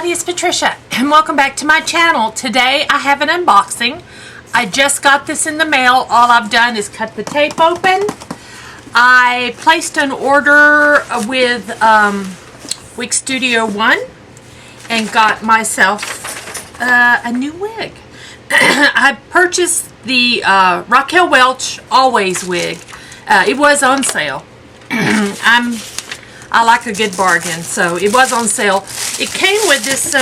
everybody, it's Patricia and welcome back to my channel. Today I have an unboxing. I just got this in the mail. All I've done is cut the tape open. I placed an order with Wig Studio One and got myself a new wig. I purchased the Raquel Welch Always wig. It was on sale. I like a good bargain, so it was on sale. It came with this,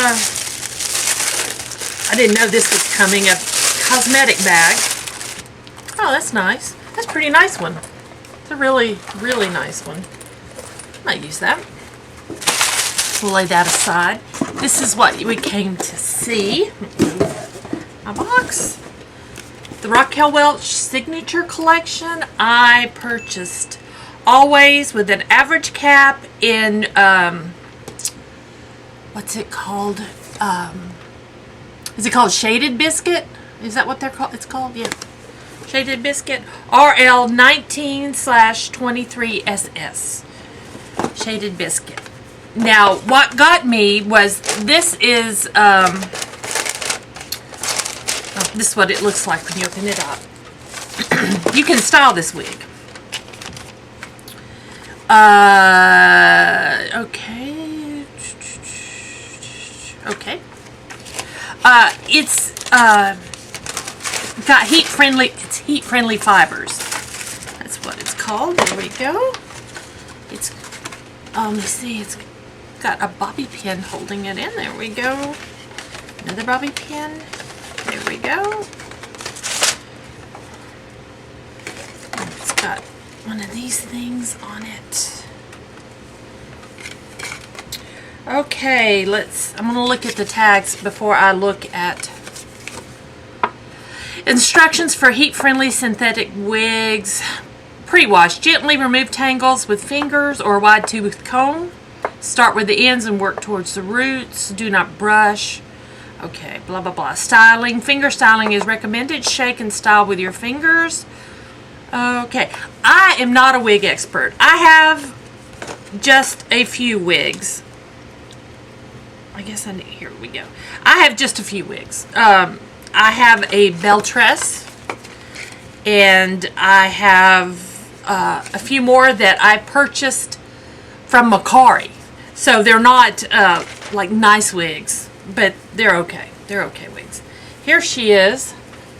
I didn't know this was coming, a cosmetic bag. Oh, that's nice. That's a pretty nice one. It's a really, really nice one. I might use that. We'll lay that aside. This is what we came to see. My box. The Raquel Welch Signature Collection. I purchased Always with an average cap in, what's it called? Is it called Shaded Biscuit? Is that what they're called? It's called, yeah. Shaded Biscuit. RL 19/23SS. Shaded Biscuit. Now, what got me was this is, this is what it looks like when you open it up. You can style this wig. Okay. Okay. It's got heat friendly fibers. That's what it's called. There we go. It's let me see, it's got a bobby pin holding it in. There we go. Another bobby pin. There we go. And it's got one of these things on it. Okay, I'm going to look at the tags before I look at instructions for heat-friendly synthetic wigs. Pre-wash. Gently remove tangles with fingers or wide tooth comb. Start with the ends and work towards the roots. Do not brush. Okay, blah, blah, blah. Styling. Finger styling is recommended. Shake and style with your fingers. Okay, I am not a wig expert. I have just a few wigs. I guess here we go. I have just a few wigs. I have a bell tress, and I have a few more that I purchased from Macari. So they're not like nice wigs, but they're okay. They're okay wigs. Here she is,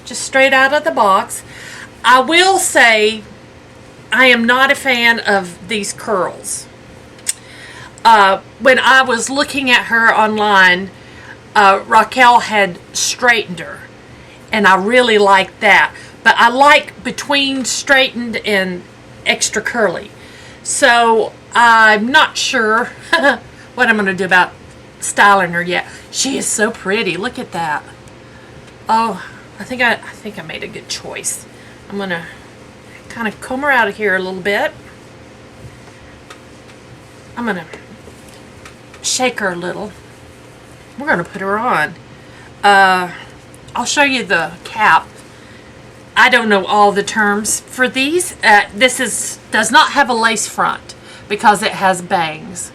just straight out of the box. I will say I am not a fan of these curls. When I was looking at her online, Raquel had straightened her, and I really liked that. But I like between straightened and extra curly. So I'm not sure what I'm going to do about styling her yet. She is so pretty. Look at that. Oh, I think I made a good choice. I'm going to kind of comb her out of here a little bit. I'm going to shake her a little. We're going to put her on. I'll show you the cap. I don't know all the terms for these. This does not have a lace front because it has bangs.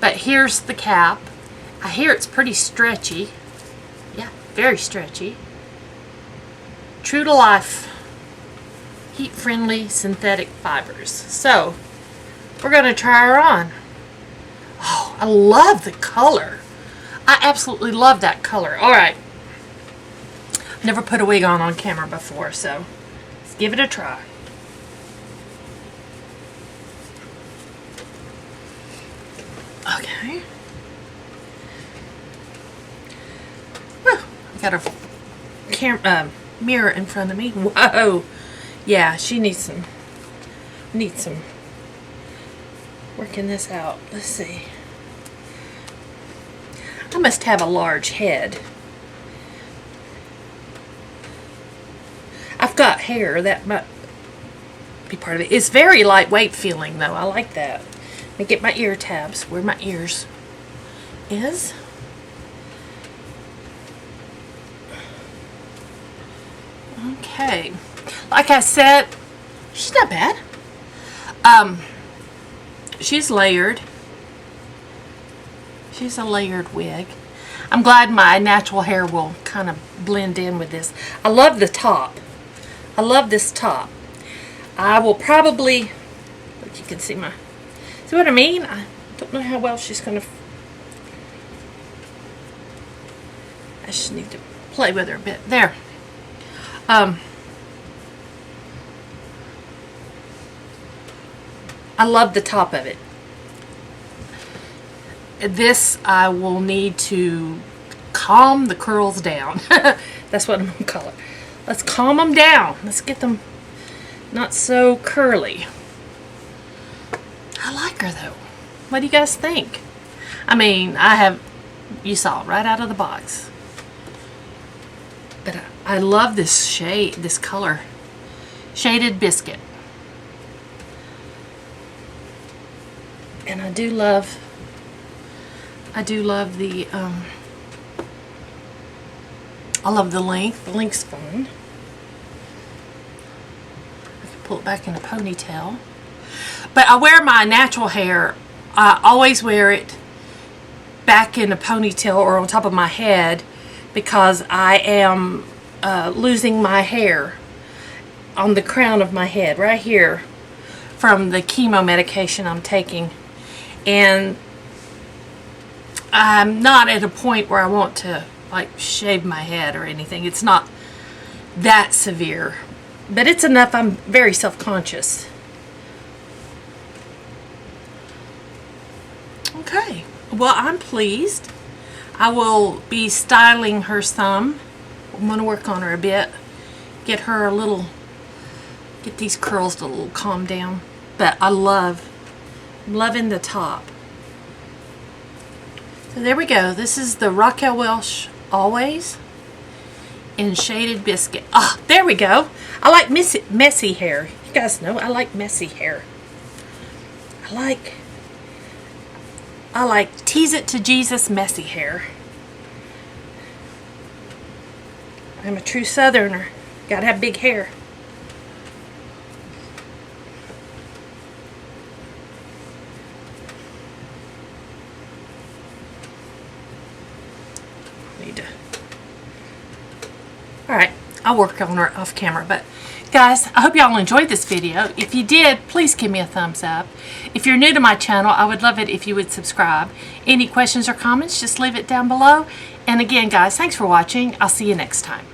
But here's the cap. I hear it's pretty stretchy. Yeah, very stretchy. True to life. Heat-friendly synthetic fibers. So, we're going to try her on. Oh, I love the color. I absolutely love that color. Alright. Never put a wig on camera before, so let's give it a try. Okay. Whew, I got a mirror in front of me. Whoa. Yeah, she needs some working this out. Let's see. I must have a large head. I've got hair that might be part of it. It's very lightweight feeling though. I like that. Let me get my ear tabs where my ears is. Okay. Like I said, she's not bad. She's layered. She's a layered wig. I'm glad my natural hair will kind of blend in with this. I love the top. I love this top. I will probably, look, you can see what I mean? I don't know how well she's going to, I just need to play with her a bit. There. I love the top of it. This I will need to calm the curls down. That's what I'm going to call it. Let's calm them down. Let's get them not so curly. I like her though. What do you guys think? I mean, you saw it right out of the box. But I love this shade, this color. Shaded biscuit. And I do love the, I love the length. The length's fun. I can pull it back in a ponytail. But I wear my natural hair, I always wear it back in a ponytail or on top of my head because I am losing my hair on the crown of my head right here from the chemo medication I'm taking. And I'm not at a point where I want to like shave my head or anything. It's not that severe, but it's enough. I'm very self-conscious. Okay, well, I'm pleased. I will be styling her some. I'm going to work on her a bit, get her a little, get these curls to a little calm down. But I'm loving the top. So there we go. This is the Raquel Welch Always in Shaded Biscuit. Ah, there we go. I like messy hair. You guys know I like messy hair. I like tease it to Jesus messy hair. I'm a true Southerner. Gotta have big hair. Alright, I'll work on her off camera. But guys, I hope y'all enjoyed this video. If you did, please give me a thumbs up. If you're new to my channel, I would love it if you would subscribe. Any questions or comments, just leave it down below. And again, guys, thanks for watching. I'll see you next time.